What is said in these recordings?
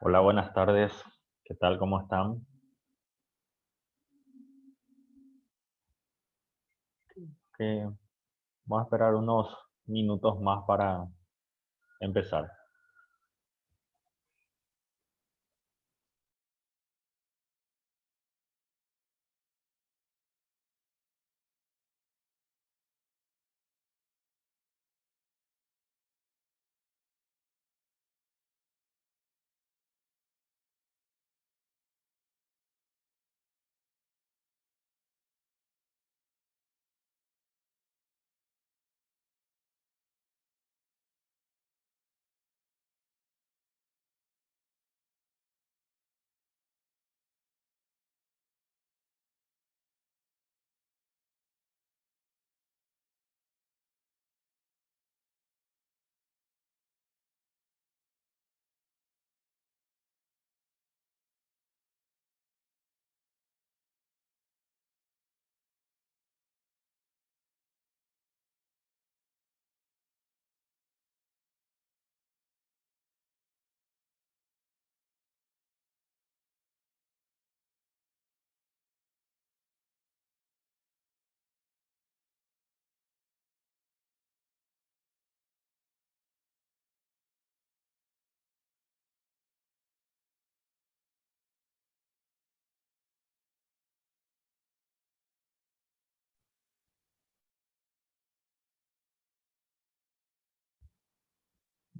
Hola, buenas tardes. ¿Qué tal? ¿Cómo están? Que vamos a esperar unos minutos más para empezar.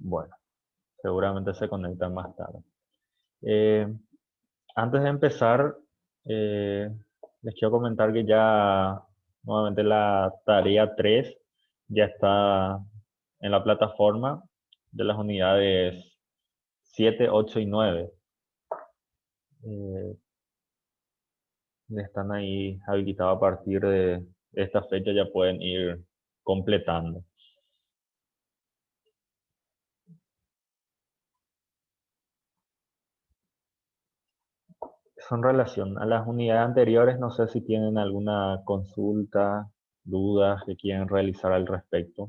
Bueno, seguramente se conectan más tarde. Eh, Antes de empezar, eh, les quiero comentar que ya nuevamente la tarea 3 ya está en la plataforma de las unidades 7, 8 y 9. Eh, Están ahí habilitados a partir de esta fecha, ya pueden ir completando. Son relación a las unidades anteriores, no sé si tienen alguna consulta, dudas que quieren realizar al respecto.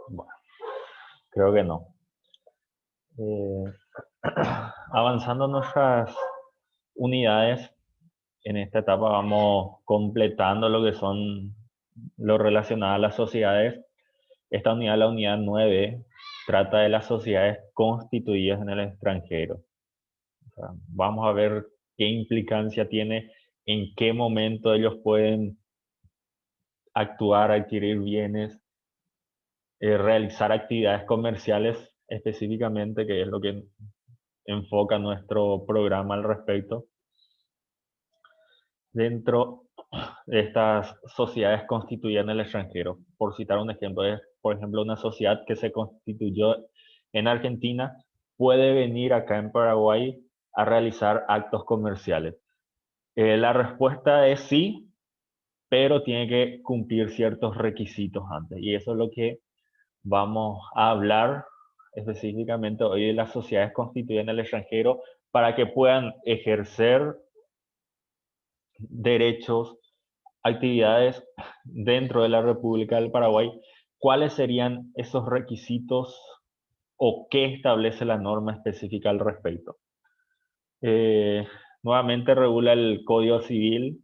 Bueno, creo que no. Eh, Avanzando nuestras unidades, en esta etapa vamos completando lo que son lo relacionado a las sociedades. Esta unidad, la unidad 9, trata de las sociedades constituidas en el extranjero. O sea, vamos a ver qué implicancia tiene, en qué momento ellos pueden actuar, adquirir bienes, realizar actividades comerciales específicamente, que es lo que enfoca nuestro programa al respecto. Dentro de estas sociedades constituidas en el extranjero, por citar un ejemplo, es, por ejemplo, una sociedad que se constituyó en Argentina puede venir acá en Paraguay a realizar actos comerciales. La respuesta es sí, pero tiene que cumplir ciertos requisitos antes. Y eso es lo que vamos a hablar específicamente hoy de las sociedades constituidas en el extranjero para que puedan ejercer derechos, actividades dentro de la República del Paraguay. ¿Cuáles serían esos requisitos o qué establece la norma específica al respecto? Eh, Nuevamente regula el Código Civil.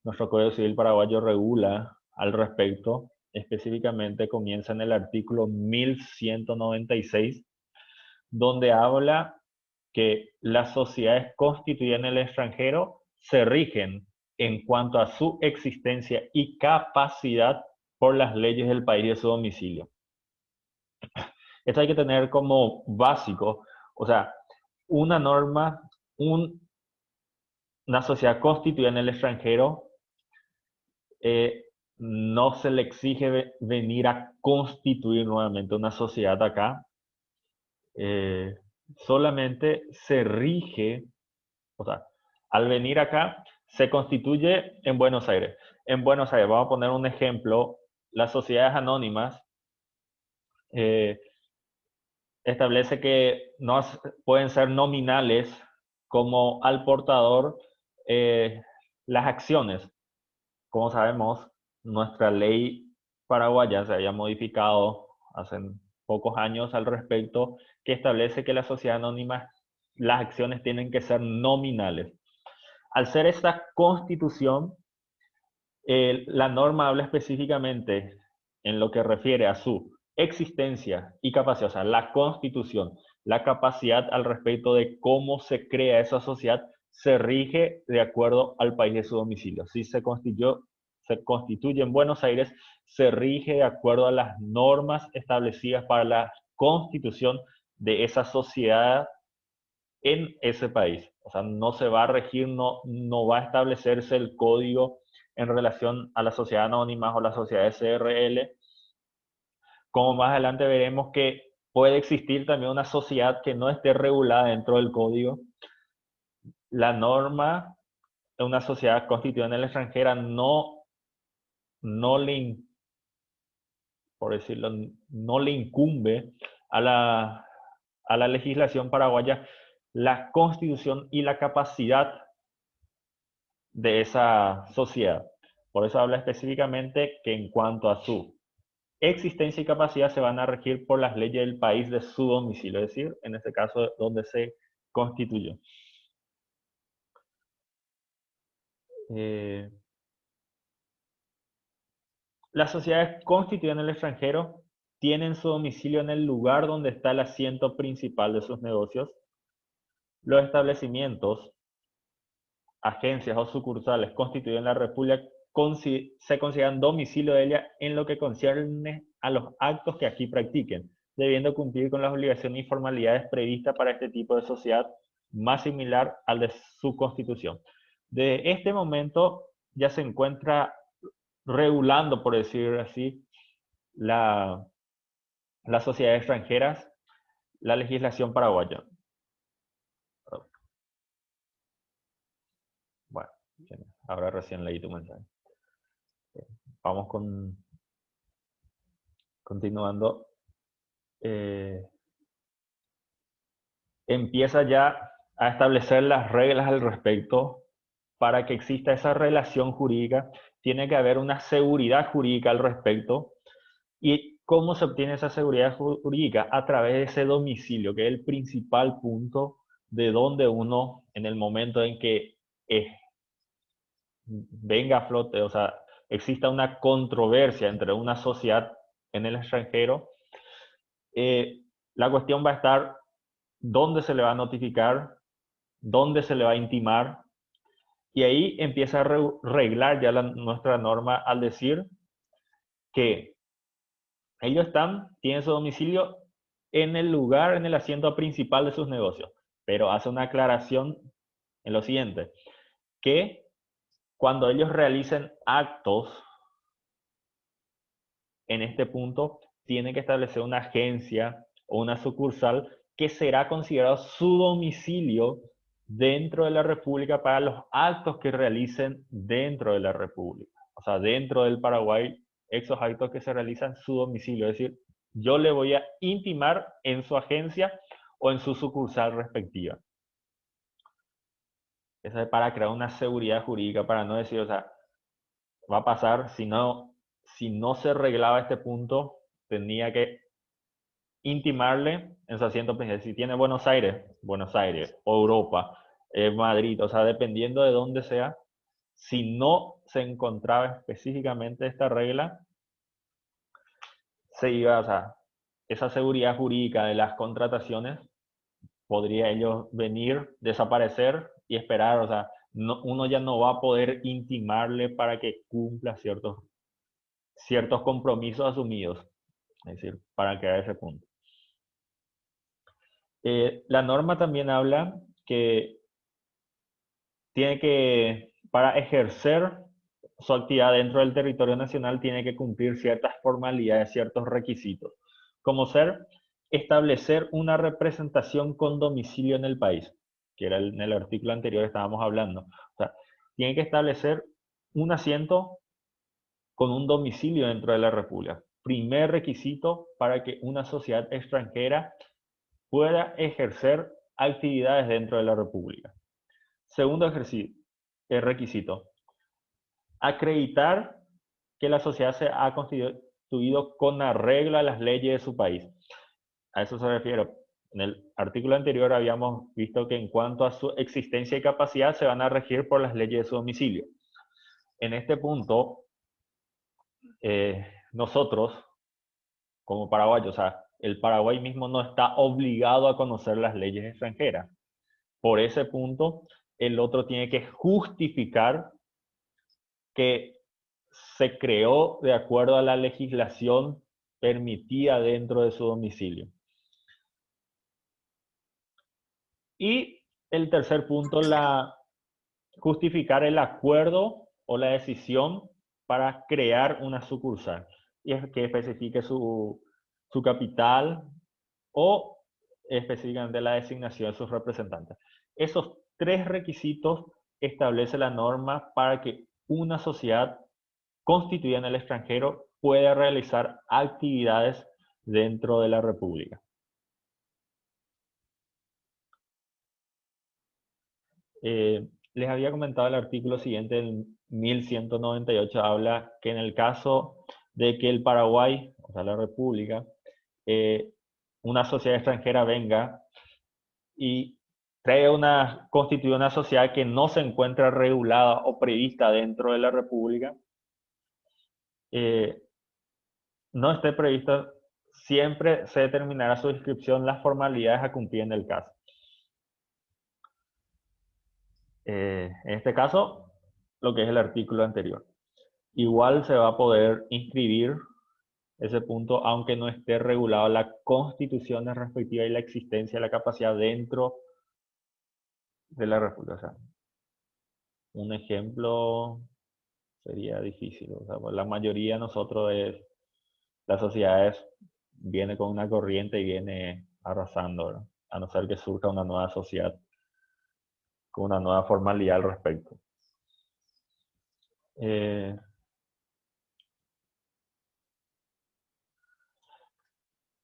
Nuestro Código Civil paraguayo regula al respecto. Específicamente comienza en el artículo 1196, donde habla que las sociedades constituidas en el extranjero se rigen en cuanto a su existencia y capacidad por las leyes del país de su domicilio. Esto hay que tener como básico, o sea, una norma, una sociedad constituida en el extranjero, eh, no se le exige venir a constituir nuevamente una sociedad acá, eh, solamente se rige, o sea, al venir acá, se constituye en Buenos Aires. En Buenos Aires, vamos a poner un ejemplo, las sociedades anónimas Eh, establece que no pueden ser nominales como al portador las acciones. Como sabemos, nuestra ley paraguaya se había modificado hace pocos años al respecto, que establece que la sociedad anónima, las acciones tienen que ser nominales. Al ser esta constitución, la norma habla específicamente en lo que refiere a su existencia y capacidad, o sea, la constitución, la capacidad al respecto de cómo se crea esa sociedad, se rige de acuerdo al país de su domicilio. Si se constituye en Buenos Aires, se rige de acuerdo a las normas establecidas para la constitución de esa sociedad en ese país. O sea, no se va a regir, no va a establecerse el código en relación a la sociedad anónima o la sociedad SRL, como más adelante veremos que puede existir también una sociedad que no esté regulada dentro del código. La norma de una sociedad constituida en la extranjera no le, por decirlo, no le incumbe a la legislación paraguaya la constitución y la capacidad de esa sociedad. Por eso habla específicamente que en cuanto a su existencia y capacidad se van a regir por las leyes del país de su domicilio, es decir, en este caso donde se constituyó. Eh, las sociedades constituidas en el extranjero tienen su domicilio en el lugar donde está el asiento principal de sus negocios. Los establecimientos, agencias o sucursales constituidos en la República se consideran domicilio de ella en lo que concierne a los actos que aquí practiquen, debiendo cumplir con las obligaciones y formalidades previstas para este tipo de sociedad, más similar al de su constitución. De este momento ya se encuentra regulando, por decir así, las sociedades extranjeras, la legislación paraguaya. Bueno, ahora recién leí tu mensaje. Vamos continuando. Empieza ya a establecer las reglas al respecto. Para que exista esa relación jurídica, tiene que haber una seguridad jurídica al respecto. ¿Y cómo se obtiene esa seguridad jurídica? A través de ese domicilio, que es el principal punto de donde uno, en el momento en que venga a flote, o sea, exista una controversia entre una sociedad en el extranjero, la cuestión va a estar dónde se le va a notificar, dónde se le va a intimar, y ahí empieza a reglar ya nuestra norma al decir que ellos tienen su domicilio en el lugar, en el asiento principal de sus negocios, pero hace una aclaración en lo siguiente, que cuando ellos realicen actos en este punto, tienen que establecer una agencia o una sucursal que será considerado su domicilio dentro de la República para los actos que realicen dentro de la República. O sea, dentro del Paraguay, esos actos que se realizan en su domicilio. Es decir, yo le voy a intimar en su agencia o en su sucursal respectiva. Eso es para crear una seguridad jurídica, para no decir, o sea, va a pasar si no se arreglaba este punto, tenía que intimarle en su asiento principal. Si tiene Buenos Aires, o Europa, Madrid, o sea, dependiendo de dónde sea, si no se encontraba específicamente esta regla, se iba, o sea, esa seguridad jurídica de las contrataciones podría ellos venir, desaparecer y esperar, o sea, uno ya no va a poder intimarle para que cumpla ciertos compromisos asumidos, es decir, para crear ese punto. La norma también habla que para ejercer su actividad dentro del territorio nacional, tiene que cumplir ciertas formalidades, ciertos requisitos, como establecer una representación con domicilio en el país, que era en el artículo anterior estábamos hablando. O sea, tiene que establecer un asiento con un domicilio dentro de la República. primer requisito para que una sociedad extranjera pueda ejercer actividades dentro de la República. Segundo requisito, acreditar que la sociedad se ha constituido con arreglo a las leyes de su país. A eso se refiere. En el artículo anterior habíamos visto que en cuanto a su existencia y capacidad se van a regir por las leyes de su domicilio. En este punto, nosotros, como paraguayos, o sea, el Paraguay mismo no está obligado a conocer las leyes extranjeras. Por ese punto, el otro tiene que justificar que se creó de acuerdo a la legislación permitida dentro de su domicilio. Y el tercer punto, justificar el acuerdo o la decisión para crear una sucursal y es que especifique su capital o específicamente la designación de sus representantes. Esos tres requisitos establece la norma para que una sociedad constituida en el extranjero pueda realizar actividades dentro de la República. Les había comentado el artículo siguiente, el 1198, habla que en el caso de que el Paraguay, o sea, la República, una sociedad extranjera venga y constituye una sociedad que no se encuentra regulada o prevista dentro de la República, no esté prevista, siempre se determinará su inscripción, las formalidades a cumplir en el caso. En este caso, lo que es el artículo anterior. Igual se va a poder inscribir ese punto, aunque no esté regulado la constitución respectiva y la existencia de la capacidad dentro de la República. O sea, un ejemplo sería difícil. O sea, pues la mayoría de nosotros, las sociedades, viene con una corriente y viene arrasando, ¿verdad? A no ser que surja una nueva sociedad con una nueva formalidad al respecto.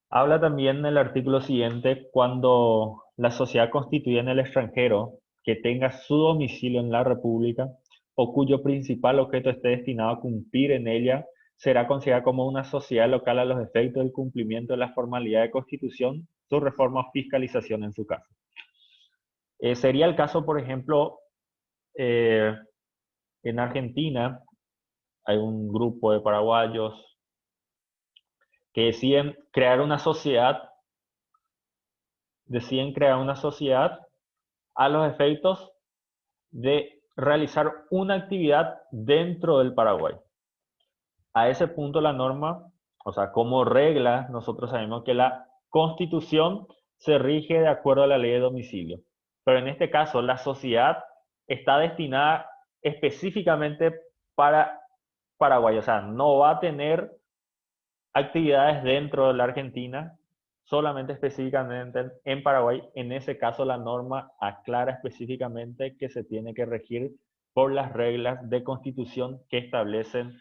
Habla también en el artículo siguiente cuando la sociedad constituida en el extranjero que tenga su domicilio en la República o cuyo principal objeto esté destinado a cumplir en ella será considerada como una sociedad local a los efectos del cumplimiento de la formalidad de constitución, su reforma o fiscalización en su caso. Sería el caso, por ejemplo, en Argentina hay un grupo de paraguayos que deciden crear una sociedad a los efectos de realizar una actividad dentro del Paraguay. A ese punto la norma, o sea, como regla, nosotros sabemos que la Constitución se rige de acuerdo a la ley de domicilio. Pero en este caso, la sociedad está destinada específicamente para Paraguay. O sea, no va a tener actividades dentro de la Argentina, solamente específicamente en Paraguay. En ese caso, la norma aclara específicamente que se tiene que regir por las reglas de constitución que establecen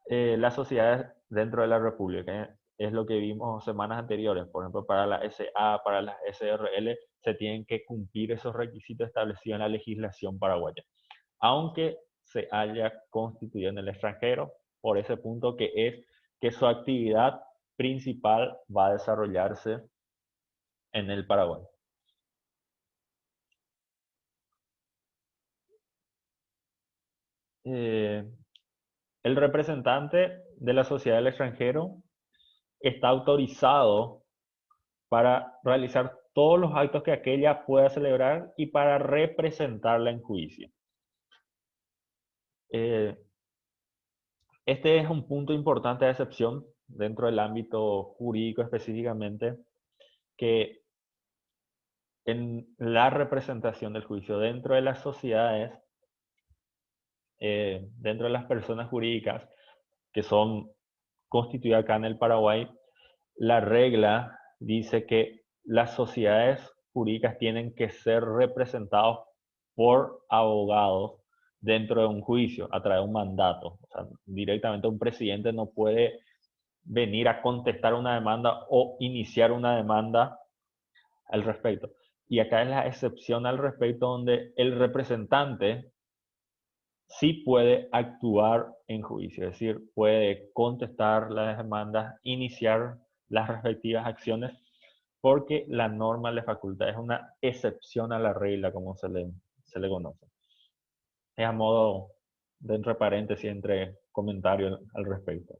las sociedades dentro de la República. Es lo que vimos semanas anteriores. Por ejemplo, para la SA, para las SRL, se tienen que cumplir esos requisitos establecidos en la legislación paraguaya. Aunque se haya constituido en el extranjero, por ese punto que es que su actividad principal va a desarrollarse en el Paraguay. El representante de la sociedad del extranjero está autorizado para realizar todos los actos que aquella pueda celebrar y para representarla en juicio. Este es un punto importante de excepción dentro del ámbito jurídico específicamente, que en la representación del juicio dentro de las sociedades, dentro de las personas jurídicas que son constituidas acá en el Paraguay, la regla dice que las sociedades jurídicas tienen que ser representados por abogados dentro de un juicio a través de un mandato. O sea, directamente un presidente no puede venir a contestar una demanda o iniciar una demanda al respecto. Y acá es la excepción al respecto donde el representante sí puede actuar en juicio, es decir, puede contestar las demandas, iniciar las respectivas acciones, porque la norma le faculta, es una excepción a la regla, como se le conoce. Es a modo de entre paréntesis, entre comentarios al respecto.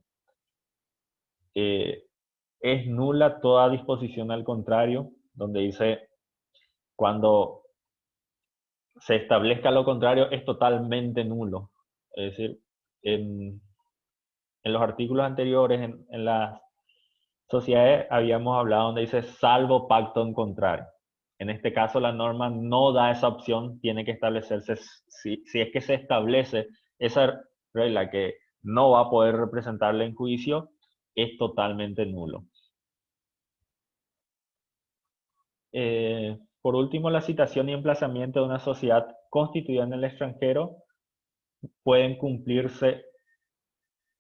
Es nula toda disposición al contrario, donde dice, cuando se establezca lo contrario, es totalmente nulo. Es decir, en los artículos anteriores, en las sociedades, habíamos hablado donde dice salvo pacto en contrario. En este caso, la norma no da esa opción, tiene que establecerse, si es que se establece esa regla que no va a poder representarle en juicio, es totalmente nulo. Por último, la citación y emplazamiento de una sociedad constituida en el extranjero pueden cumplirse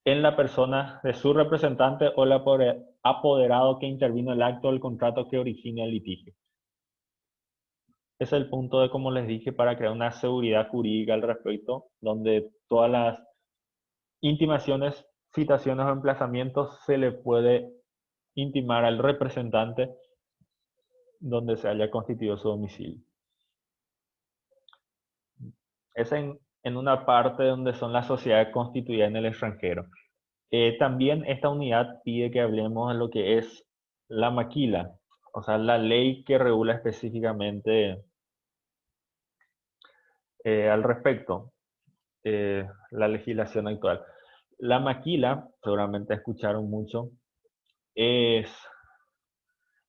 en la persona de su representante o el apoderado que intervino en el acto del contrato que origina el litigio. Ese es el punto de, como les dije, para crear una seguridad jurídica al respecto, donde todas las intimaciones, citaciones o emplazamientos se le puede intimar al representante donde se haya constituido su domicilio. Es en una parte donde son las sociedades constituidas en el extranjero. También esta unidad pide que hablemos de lo que es la maquila, o sea, la ley que regula específicamente al respecto, la legislación actual. La maquila, seguramente escucharon mucho, es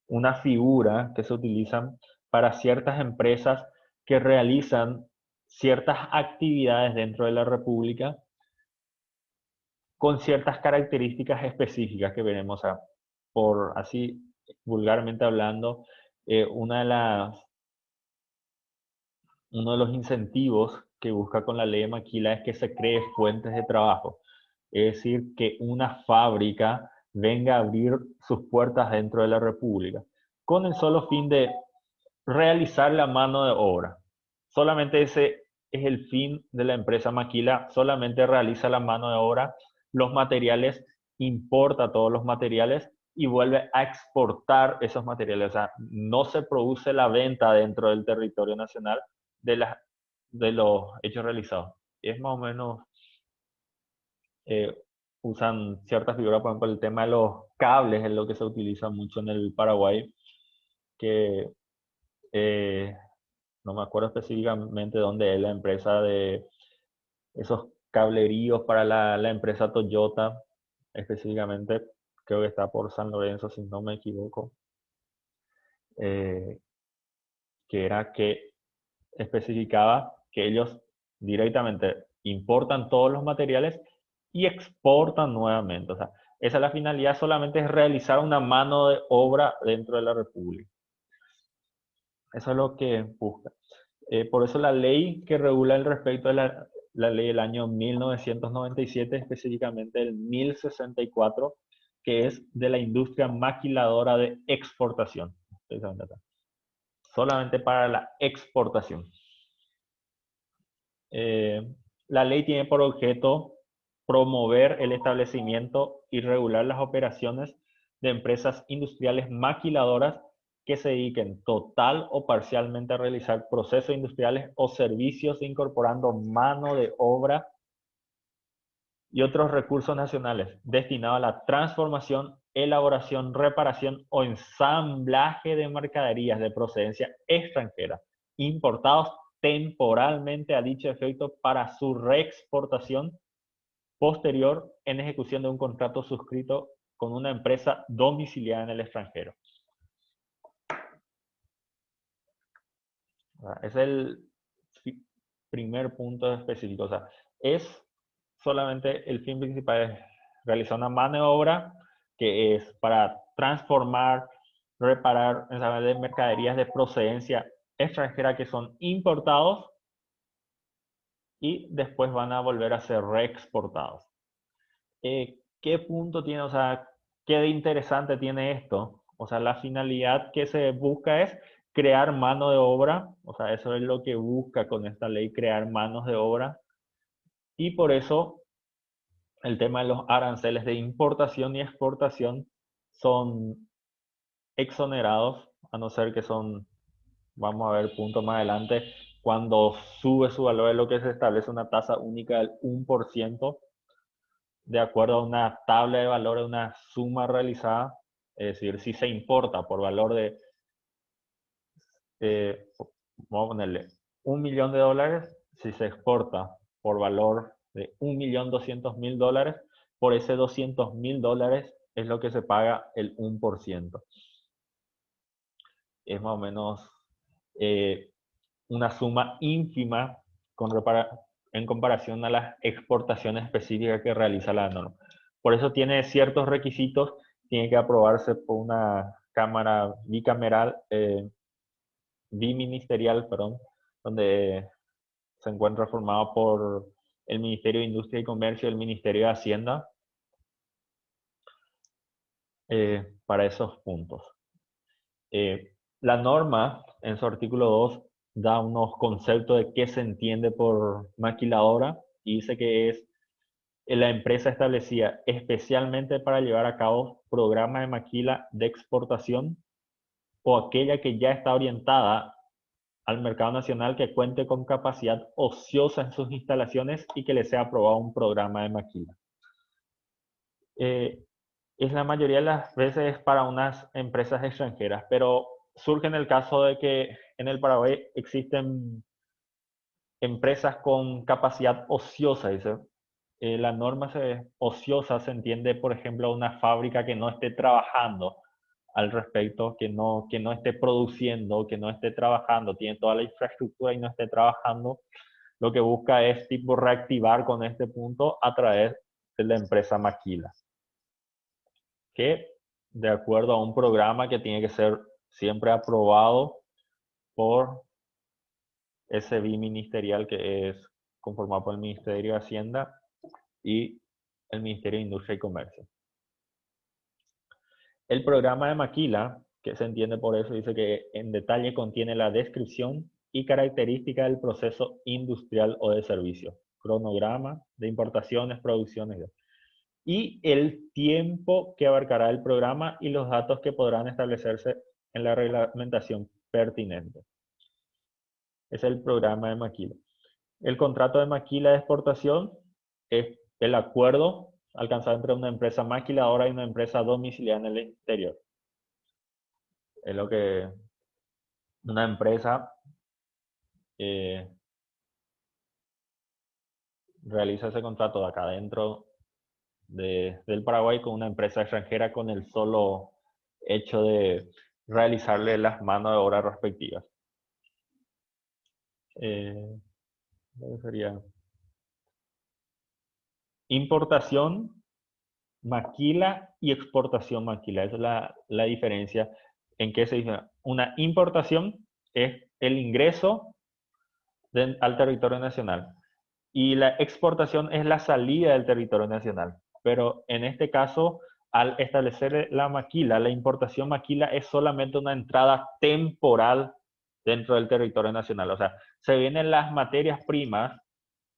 una figura que se utiliza para ciertas empresas que realizan ciertas actividades dentro de la República con ciertas características específicas que veremos por así vulgarmente hablando, uno de los incentivos que busca con la ley de maquila es que se cree fuentes de trabajo. Es decir, que una fábrica venga a abrir sus puertas dentro de la República, con el solo fin de realizar la mano de obra. Solamente ese es el fin de la empresa maquila, solamente realiza la mano de obra, los materiales, importa todos los materiales y vuelve a exportar esos materiales. O sea, no se produce la venta dentro del territorio nacional de los hechos realizados. Y es más o menos, eh, usan ciertas figuras, por ejemplo, el tema de los cables es lo que se utiliza mucho en el Paraguay, que no me acuerdo específicamente dónde es la empresa de esos cableríos para la empresa Toyota, específicamente, creo que está por San Lorenzo, si no me equivoco, eh, que era que especificaba que ellos directamente importan todos los materiales y exportan nuevamente. O sea, esa es la finalidad, solamente es realizar una mano de obra dentro de la República. Eso es lo que busca. Por eso la ley que regula el respecto de la ley del año 1997, específicamente el 1064, que es de la industria maquiladora de exportación. Solamente para la exportación. La ley tiene por objeto promover el establecimiento y regular las operaciones de empresas industriales maquiladoras que se dediquen total o parcialmente a realizar procesos industriales o servicios incorporando mano de obra y otros recursos nacionales destinados a la transformación, elaboración, reparación o ensamblaje de mercaderías de procedencia extranjera, importados temporalmente a dicho efecto para su reexportación posterior en ejecución de un contrato suscrito con una empresa domiciliada en el extranjero. Es el primer punto específico. O sea, es solamente el fin principal es realizar una mano de obra que es para transformar, reparar de mercaderías de procedencia extranjera que son importados y después van a volver a ser reexportados. ¿Qué punto tiene, o sea, qué de interesante tiene esto? O sea, la finalidad que se busca es crear mano de obra, o sea, eso es lo que busca con esta ley, crear manos de obra, y por eso el tema de los aranceles de importación y exportación son exonerados, a no ser que son, vamos a ver punto más adelante, cuando sube su valor, es lo que se establece una tasa única del 1%, de acuerdo a una tabla de valores, una suma realizada, es decir, si se importa por valor de, eh, vamos a ponerle, $1.000.000, si se exporta por valor de $1.200.000, por ese $200.000 es lo que se paga el 1%. Es más o menos eh, una suma ínfima en comparación a las exportaciones específicas que realiza la norma. Por eso tiene ciertos requisitos, tiene que aprobarse por una cámara bicameral, biministerial, perdón, donde se encuentra formado por el Ministerio de Industria y Comercio y el Ministerio de Hacienda, para esos puntos. La norma, en su artículo 2, da unos conceptos de qué se entiende por maquiladora y dice que es la empresa establecida especialmente para llevar a cabo programas de maquila de exportación o aquella que ya está orientada al mercado nacional que cuente con capacidad ociosa en sus instalaciones y que le sea aprobado un programa de maquila. Eh, es la mayoría de las veces para unas empresas extranjeras, pero surge en el caso de que en el Paraguay existen empresas con capacidad ociosa, dice. La norma ociosa se entiende, por ejemplo, una fábrica que no esté trabajando al respecto, que no esté produciendo, que no esté trabajando, tiene toda la infraestructura y no esté trabajando. Lo que busca es tipo reactivar con este punto a través de la empresa Maquila, que de acuerdo a un programa que tiene que ser siempre aprobado por ese biministerial que es conformado por el Ministerio de Hacienda y el Ministerio de Industria y Comercio. El programa de Maquila, que se entiende por eso, dice que en detalle contiene la descripción y característica del proceso industrial o de servicio, cronograma de importaciones, producciones, y el tiempo que abarcará el programa y los datos que podrán establecerse en la reglamentación pertinente. Es el programa de Maquila. El contrato de maquila de exportación es el acuerdo alcanzado entre una empresa maquiladora y una empresa domiciliada en el exterior. Es lo que una empresa eh, realiza ese contrato de acá dentro del Paraguay con una empresa extranjera con el solo hecho de realizarle las manos de obra respectivas. Sería importación, maquila y exportación maquila. Esa es la diferencia. ¿En qué se dice? Una importación es el ingreso al territorio nacional y la exportación es la salida del territorio nacional. Pero en este caso, al establecer la maquila, la importación maquila es solamente una entrada temporal dentro del territorio nacional. O sea, se vienen las materias primas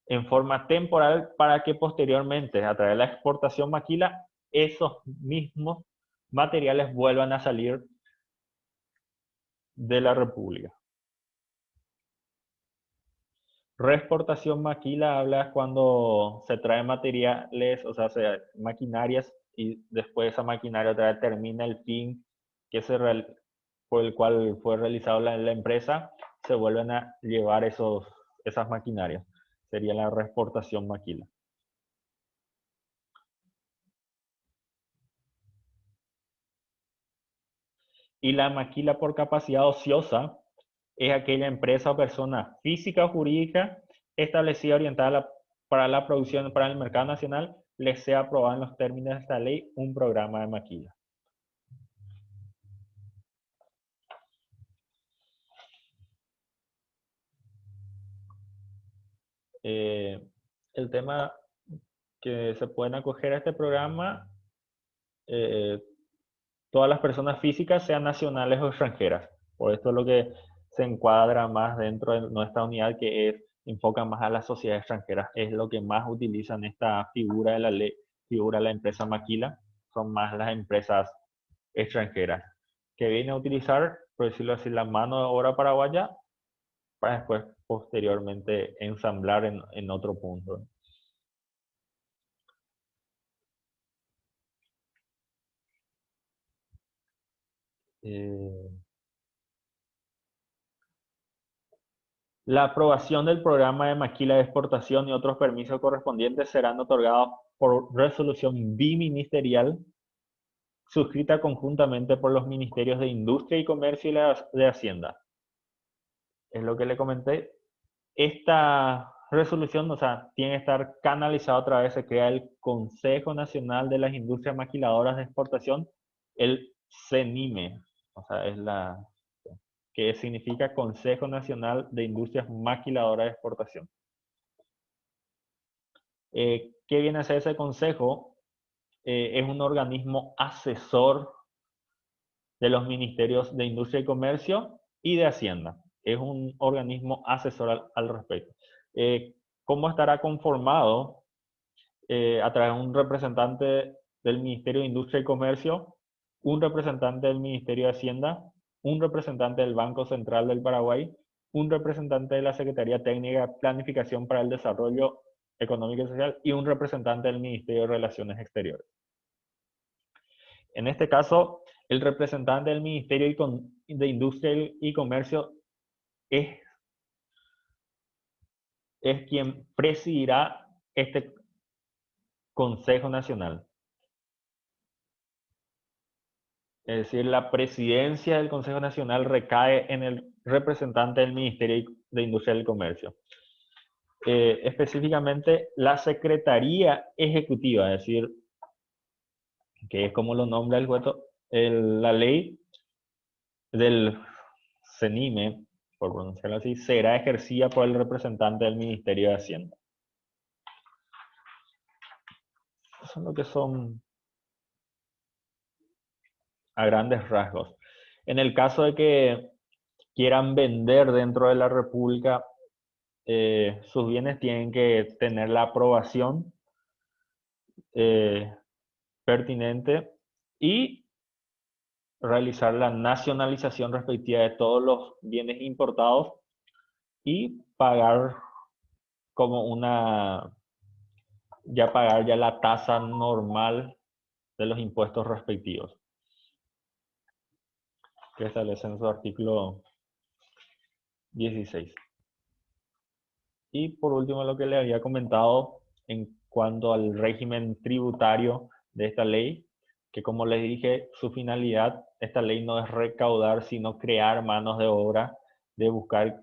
en forma temporal para que posteriormente, a través de la exportación maquila, esos mismos materiales vuelvan a salir de la República. Reexportación maquila habla cuando se trae materiales, o sea, maquinarias, y después esa maquinaria otra vez termina el fin por el cual fue realizado la empresa, se vuelven a llevar esas maquinarias. Sería la reexportación maquila. Y la maquila por capacidad ociosa es aquella empresa o persona física o jurídica establecida orientada para la producción para el mercado nacional, les sea aprobado en los términos de esta ley un programa de maquila. el tema que se pueden acoger a este programa, todas las personas físicas, sean nacionales o extranjeras. Por esto es lo que se encuadra más dentro de nuestra unidad, que enfoca más a las sociedades extranjeras. Es lo que más utilizan esta figura de la ley, figura de la empresa Maquila, son más las empresas extranjeras, que viene a utilizar, por decirlo así, la mano de obra paraguaya para después, posteriormente, ensamblar en otro punto. Eh, La aprobación del programa de maquila de exportación y otros permisos correspondientes serán otorgados por resolución biministerial suscrita conjuntamente por los ministerios de Industria y Comercio y de Hacienda. Es lo que le comenté. Esta resolución, o sea, tiene que estar canalizada otra vez. Se crea el Consejo Nacional de las Industrias Maquiladoras de Exportación, el CENIME, o sea, es la que significa Consejo Nacional de Industrias Maquiladoras de Exportación. ¿Qué viene a ser ese consejo? Es un organismo asesor de los ministerios de Industria y Comercio y de Hacienda. Es un organismo asesor al respecto. ¿Cómo estará conformado? A través de un representante del Ministerio de Industria y Comercio, un representante del Ministerio de Hacienda, un representante del Banco Central del Paraguay, un representante de la Secretaría Técnica de Planificación para el Desarrollo Económico y Social y un representante del Ministerio de Relaciones Exteriores. En este caso, el representante del Ministerio de Industria y Comercio es quien presidirá este Consejo Nacional. Es decir, la presidencia del Consejo Nacional recae en el representante del Ministerio de Industria y Comercio. Específicamente, la Secretaría Ejecutiva, es decir, que es como lo nombra la ley del CENIME, por pronunciarlo así, será ejercida por el representante del Ministerio de Hacienda. Eso es lo que son a grandes rasgos. En el caso de que quieran vender dentro de la República, sus bienes tienen que tener la aprobación pertinente y realizar la nacionalización respectiva de todos los bienes importados y pagar como pagar ya la tasa normal de los impuestos respectivos que establece en su artículo 16. Y por último, lo que le había comentado en cuanto al régimen tributario de esta ley, que como les dije, su finalidad, esta ley no es recaudar, sino crear manos de obra, de buscar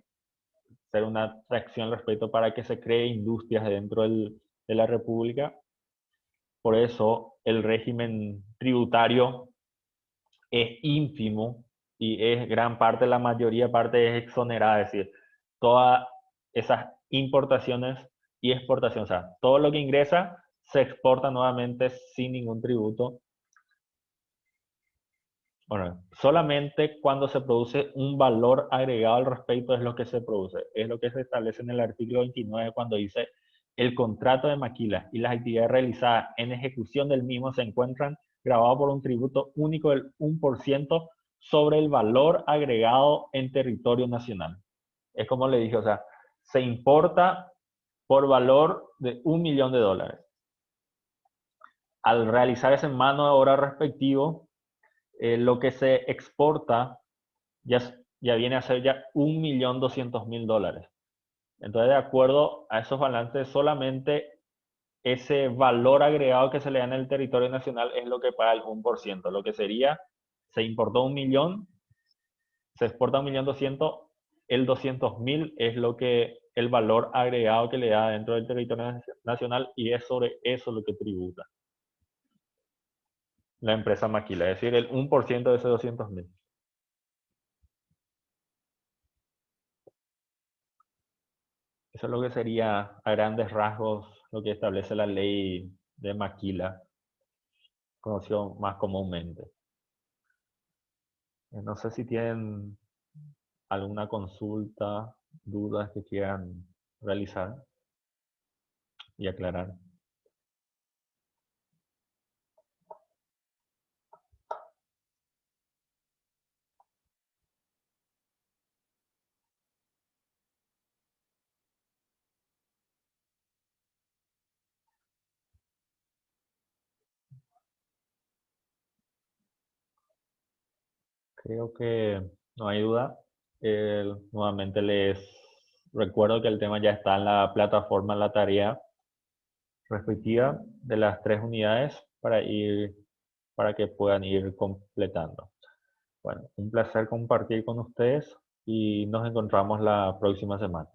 hacer una atracción al respecto para que se cree industrias dentro de la República. Por eso el régimen tributario es ínfimo y es gran parte, la mayoría parte es exonerada, es decir, todas esas importaciones y exportaciones, o sea, todo lo que ingresa se exporta nuevamente sin ningún tributo. Bueno, solamente cuando se produce un valor agregado al respecto es lo que se produce. Es lo que se establece en el artículo 29 cuando dice el contrato de maquila y las actividades realizadas en ejecución del mismo se encuentran grabados por un tributo único del 1% sobre el valor agregado en territorio nacional. Es como le dije, o sea, se importa por valor de $1.000.000. Al realizar ese mano de obra respectivo, lo que se exporta ya, ya viene a ser ya $1.200.000. Entonces, de acuerdo a esos balances, solamente ese valor agregado que se le da en el territorio nacional es lo que paga el 1%. Lo que sería, se importó 1.000.000, se exporta 1.200.000, el 200.000 es lo que el valor agregado que le da dentro del territorio nacional y es sobre eso lo que tributa la empresa maquila, es decir, el 1% de ese 200.000. Eso es lo que sería a grandes rasgos lo que establece la ley de Maquila, conocido más comúnmente. No sé si tienen alguna consulta, dudas que quieran realizar y aclarar. Creo que no hay duda. Nuevamente les recuerdo que el tema ya está en la plataforma, en la tarea respectiva de las 3 unidades para que puedan ir completando. Bueno, un placer compartir con ustedes y nos encontramos la próxima semana.